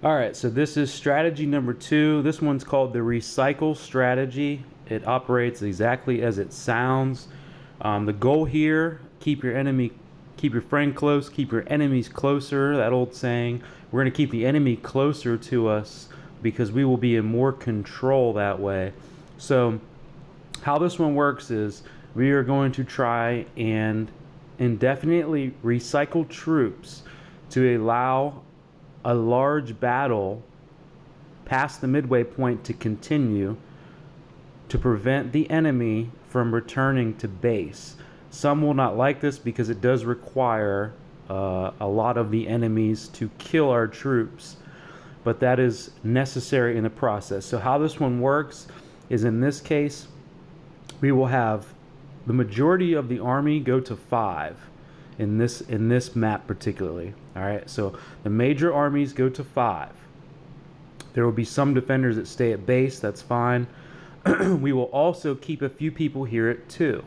All right, so this is strategy number 2. This one's called the recycle strategy. It operates exactly as it sounds. The goal here: keep your friend close, keep your enemies closer. That old saying. We're going to keep the enemy closer to us because we will be in more control that way. So, how this one works is we are going to try and indefinitely recycle troops to allow a large battle past the midway point to continue to prevent the enemy from returning to base. Some will not like this because it does require a lot of the enemies to kill our troops, but that is necessary in the process. So how this one works is, in this case, we will have the majority of the army go to 5 in this map particularly. All right, so the major armies go to 5. There will be some defenders that stay at base. That's fine. We will also keep a few people here at 2.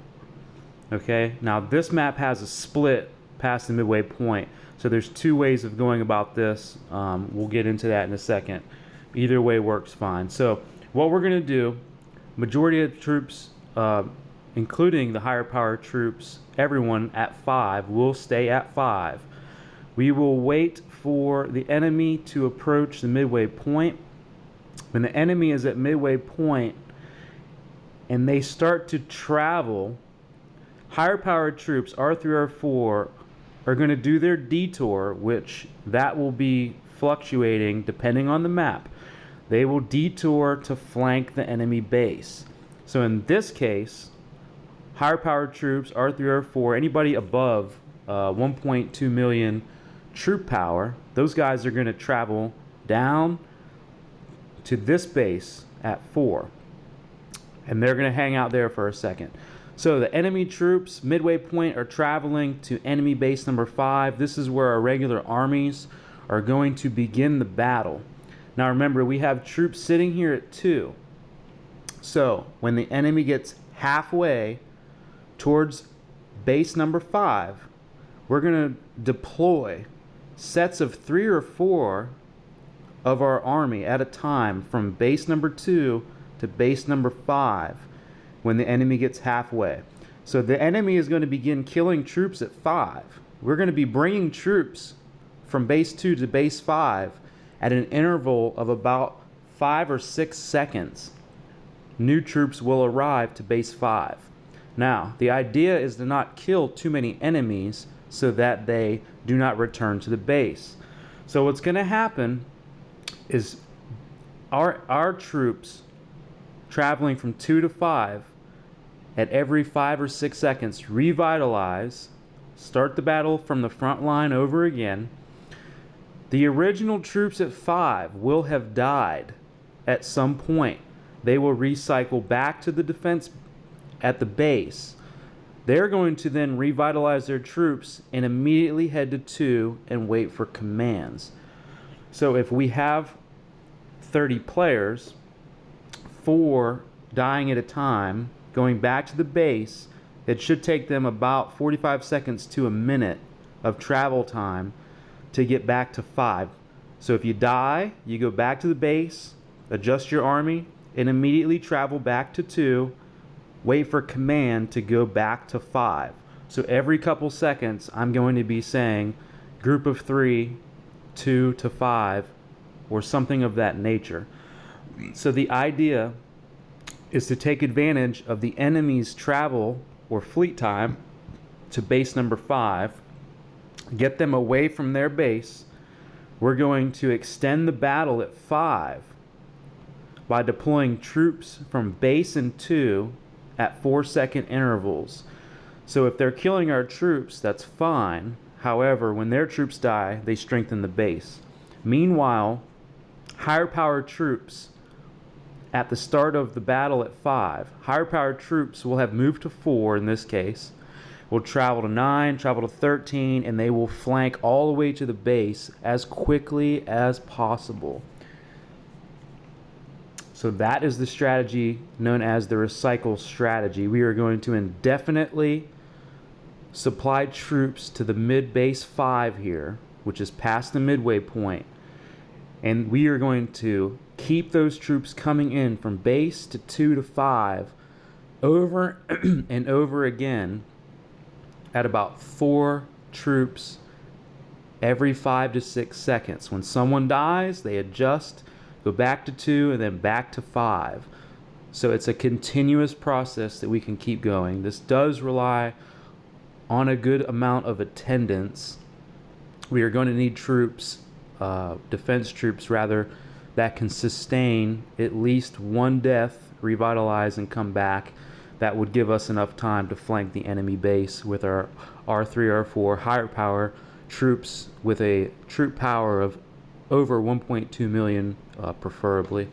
Okay, now this map has a split past the midway point, so there's 2 ways of going about this. We'll get into that in a second. Either way works fine. So what we're going to do, majority of the troops, including the higher power troops, everyone at 5 will stay at 5. We will wait for the enemy to approach the midway point. When the enemy is at midway point and they start to travel, higher powered troops, R3, R4, are going to do their detour, which that will be fluctuating depending on the map. They will detour to flank the enemy base. So in this case, higher powered troops, R3, R4, anybody above 1.2 million troop power, those guys are going to travel down to this base at 4. And they're going to hang out there for a second. So the enemy troops, midway point, are traveling to enemy base number 5. This is where our regular armies are going to begin the battle. Now remember, we have troops sitting here at 2. So when the enemy gets halfway towards base number 5, we're going to deploy sets of 3 or 4 of our army at a time from base number 2 to base number 5 when the enemy gets halfway. So the enemy is going to begin killing troops at 5. We're going to be bringing troops from base 2 to base 5 at an interval of about 5 or 6 seconds. New troops will arrive to base 5. Now, the idea is to not kill too many enemies so that they do not return to the base. So what's going to happen is our troops traveling from 2 to 5 at every 5 or 6 seconds revitalize, start the battle from the front line over again. The original troops at 5 will have died at some point. They will recycle back to the defense at the base. They're going to then revitalize their troops and immediately head to 2 and wait for commands. So if we have 30 players, 4 dying at a time, going back to the base, it should take them about 45 seconds to a minute of travel time to get back to 5. So if you die, you go back to the base, adjust your army, and immediately travel back to 2, wait for command to go back to 5. So every couple seconds, I'm going to be saying group of 3, 2 to 5, or something of that nature. So the idea is to take advantage of the enemy's travel or fleet time to base number 5, get them away from their base. We're going to extend the battle at 5 by deploying troops from base and 2 at 4-second intervals. So if they're killing our troops, that's fine. However, when their troops die, they strengthen the base. Meanwhile, higher powered troops at the start of the battle at 5, higher powered troops will have moved to 4 in this case, will travel to 9, travel to 13, and they will flank all the way to the base as quickly as possible. So that is the strategy known as the recycle strategy. We are going to indefinitely supply troops to the mid base 5 here, which is past the midway point. And we are going to keep those troops coming in from base to 2 to 5 over and over again at about 4 troops every 5 to 6 seconds. When someone dies, they adjust, go back to 2, and then back to 5. So it's a continuous process that we can keep going. This does rely on a good amount of attendance. We are going to need troops, defense troops rather, that can sustain at least one death, revitalize, and come back. That would give us enough time to flank the enemy base with our R3, R4 higher power troops with a troop power of over 1.2 million, preferably.